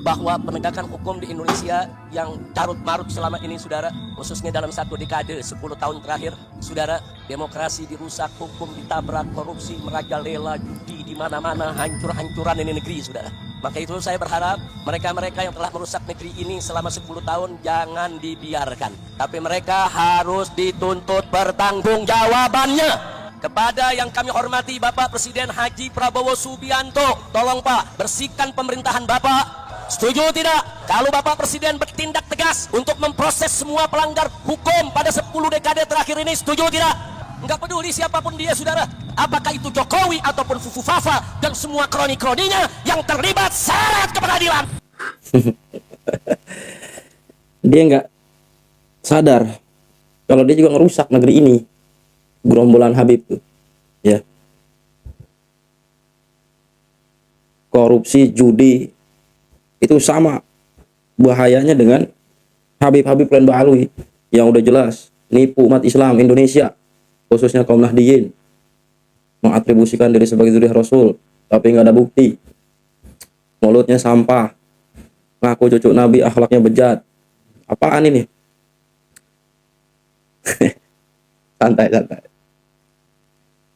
bahwa penegakan hukum di Indonesia yang carut-marut selama ini, saudara, khususnya dalam satu dekade 10 tahun terakhir, saudara, demokrasi dirusak, hukum ditabrak, korupsi merajalela, judi di mana-mana, hancur-hancuran ini negeri, saudara. Maka itu saya berharap mereka-mereka yang telah merusak negeri ini selama 10 tahun jangan dibiarkan, tapi mereka harus dituntut pertanggungjawabannya. Kepada yang kami hormati Bapak Presiden Haji Prabowo Subianto, tolong Pak, bersihkan pemerintahan Bapak. Setuju tidak? Kalau Bapak Presiden bertindak tegas untuk memproses semua pelanggar hukum pada 10 dekade terakhir ini, setuju tidak? Enggak peduli siapapun dia, saudara. Apakah itu Jokowi ataupun Fufu Fafa dan semua kroni-kroninya yang terlibat, seret ke pengadilan. Dia nggak sadar kalau dia juga ngerusak negeri ini. Gerombolan Habib tuh, ya, korupsi, judi, itu sama bahayanya dengan Habib-Habib lain Ba'alwi yang udah jelas nipu umat Islam Indonesia, khususnya kaum Nahdiyin, mengatribusikan diri sebagai zuriyah Rasul tapi nggak ada bukti, mulutnya sampah, ngaku cucu Nabi, akhlaknya bejat. Apaan ini? Santai.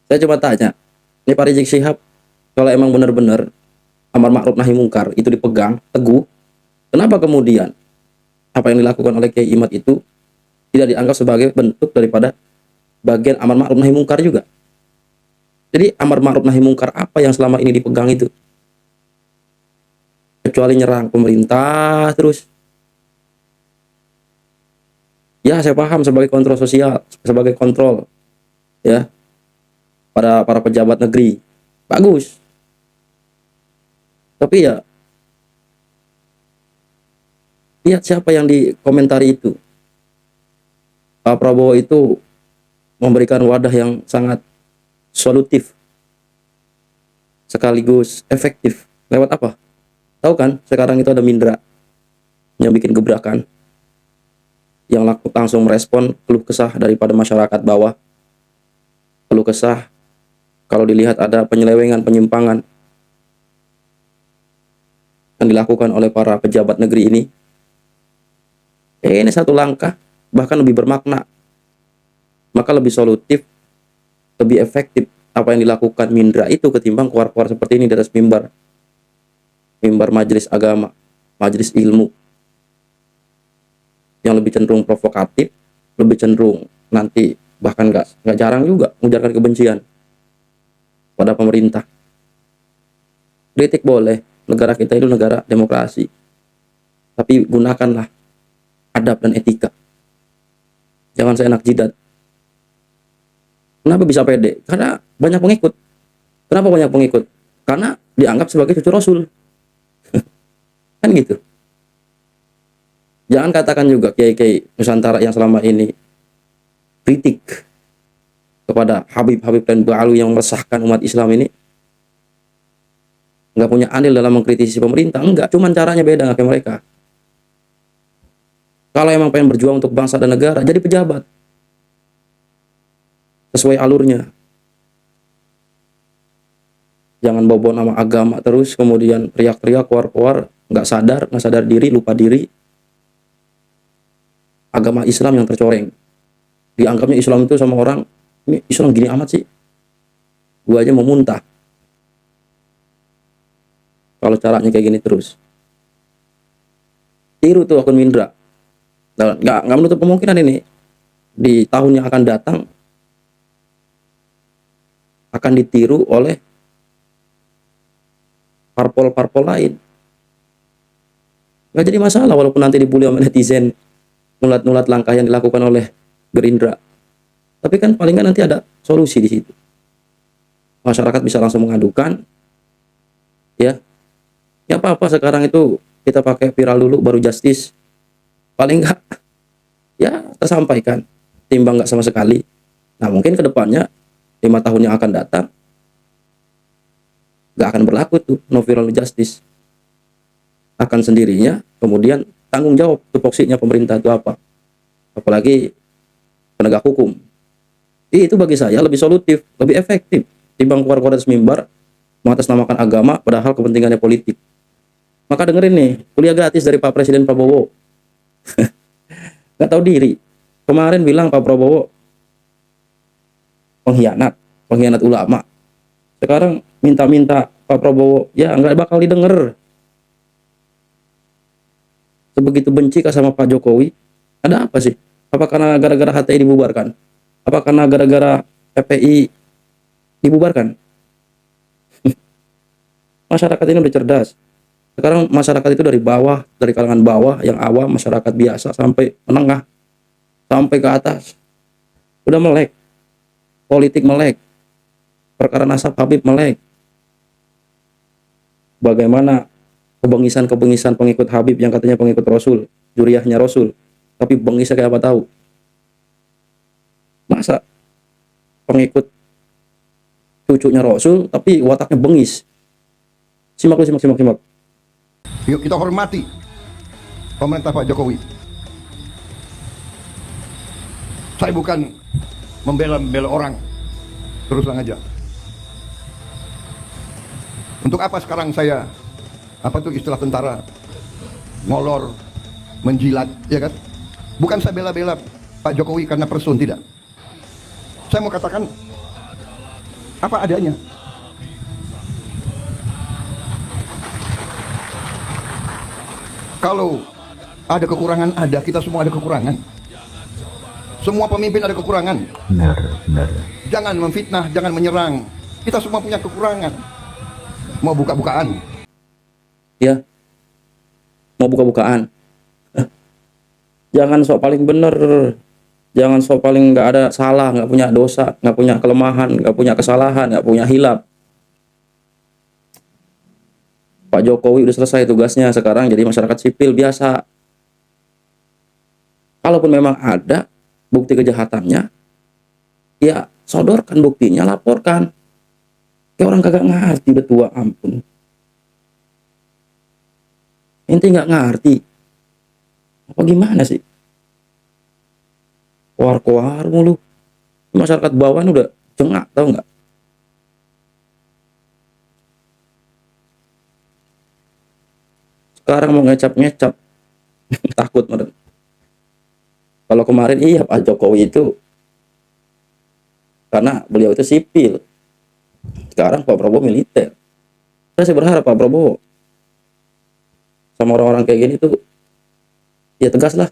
Saya coba tanya, ini Pak Rizik Syihab, kalau emang benar-benar amar ma'ruf nahi mungkar itu dipegang teguh, kenapa kemudian apa yang dilakukan oleh Kiai Imad itu tidak dianggap sebagai bentuk daripada bagian amar ma'ruf nahi mungkar juga? Jadi amar ma'ruf nahi mungkar apa yang selama ini dipegang itu? Kecuali nyerang pemerintah terus. Ya, saya paham sebagai kontrol sosial, sebagai kontrol, ya, pada para pejabat negeri, bagus. Tapi ya, lihat siapa yang dikomentari itu. Pak Prabowo itu memberikan wadah yang sangat solutif sekaligus efektif. Lewat apa? Tahu kan, sekarang itu ada Mindra yang bikin gebrakan, yang langsung merespon keluh kesah daripada masyarakat bawah. Keluh kesah kalau dilihat ada penyelewengan, penyimpangan yang dilakukan oleh para pejabat negeri ini. Ini satu langkah, bahkan lebih bermakna, maka lebih solutif, lebih efektif apa yang dilakukan Mindra itu ketimbang keluar-keluar seperti ini di atas mimbar majelis agama, majelis ilmu, yang lebih cenderung provokatif, lebih cenderung nanti bahkan nggak jarang juga mengujarkan kebencian pada pemerintah. Kritik boleh, negara kita itu negara demokrasi, tapi gunakanlah adab dan etika, jangan seenak jidat. Kenapa bisa pede? Karena banyak pengikut. Kenapa banyak pengikut? Karena dianggap sebagai cucu Rasul. Kan gitu. Jangan katakan juga kiai-kiai Nusantara yang selama ini kritik kepada Habib-Habib dan Ba'alwi yang meresahkan umat Islam ini nggak punya andil dalam mengkritisi pemerintah. Enggak, cuman caranya beda kayak mereka. Kalau emang pengen berjuang untuk bangsa dan negara, jadi pejabat sesuai alurnya. Jangan bawa nama agama terus kemudian teriak-teriak keluar-keluar, nggak sadar diri, lupa diri. Agama Islam yang tercoreng, dianggapnya Islam itu sama orang, ini Islam gini amat sih, gua aja mau muntah kalau caranya kayak gini terus. Tiru tuh akun Mindra. Nggak menutup kemungkinan ini di tahun yang akan datang akan ditiru oleh parpol-parpol lain. Nggak jadi masalah walaupun nanti dibully sama netizen, nulat-nulat langkah yang dilakukan oleh Gerindra. Tapi kan paling nggak nanti ada solusi di situ. Masyarakat bisa langsung mengadukan, ya. Ya apa-apa sekarang itu kita pakai viral dulu baru justice. Paling nggak, ya tersampaikan. Timbang nggak sama sekali. Nah mungkin kedepannya 5 tahun yang akan datang nggak akan berlaku tuh no viral justice. Akan sendirinya kemudian tanggung jawab tupoksinya pemerintah itu apa, apalagi penegak hukum. Itu bagi saya lebih solutif, lebih efektif timbang keluar-keluar dari mimbar mengatasnamakan agama padahal kepentingannya politik. Maka dengerin nih, kuliah gratis dari Pak Presiden Prabowo. Nggak tahu diri. Kemarin bilang Pak Prabowo pengkhianat ulama. Sekarang minta-minta Pak Prabowo, ya nggak bakal didengar. Sebegitu benci kah sama Pak Jokowi? Ada apa sih? Apa karena gara-gara HTI dibubarkan? Apa karena gara-gara FPI dibubarkan? Masyarakat ini udah cerdas. Sekarang masyarakat itu dari bawah, dari kalangan bawah, yang awam, masyarakat biasa, sampai menengah, sampai ke atas. Udah melek. Politik melek. Perkara nasab Habib melek. Bagaimana kebengisan-kebengisan pengikut Habib yang katanya pengikut Rasul, juriyahnya Rasul, tapi bengisnya kayak apa tahu? Masa pengikut cucunya Rasul, tapi wataknya bengis? Simak. Yuk kita hormati pemerintah Pak Jokowi. Saya bukan membela orang, terus terang aja. Untuk apa sekarang saya, apa tuh istilah tentara, ngolor, menjilat, ya kan? Bukan saya bela-bela Pak Jokowi karena person, tidak. Saya mau katakan apa adanya. Kalau ada kekurangan, ada, kita semua ada kekurangan. Semua pemimpin ada kekurangan. Benar. Jangan memfitnah, jangan menyerang. Kita semua punya kekurangan. Mau buka-bukaan. Ya, mau buka-bukaan. Jangan sok paling bener, jangan sok paling nggak ada salah, nggak punya dosa, nggak punya kelemahan, nggak punya kesalahan, nggak punya hilap. Pak Jokowi udah selesai tugasnya, sekarang jadi masyarakat sipil biasa. Kalaupun memang ada bukti kejahatannya, ya sodorkan buktinya, laporkan. Kayak orang kagak ngerti, udah tua, ampun. Ente nggak ngerti. Apa gimana sih? Koar-koar mulu. Masyarakat bawah ini udah cengak, tau nggak? Sekarang mau ngecap-ngecap. Takut meren. Kalau kemarin iya Pak Jokowi itu karena beliau itu sipil. Sekarang Pak Prabowo militer. Saya sih berharap Pak Prabowo sama orang-orang kayak gini tuh ya tegas lah.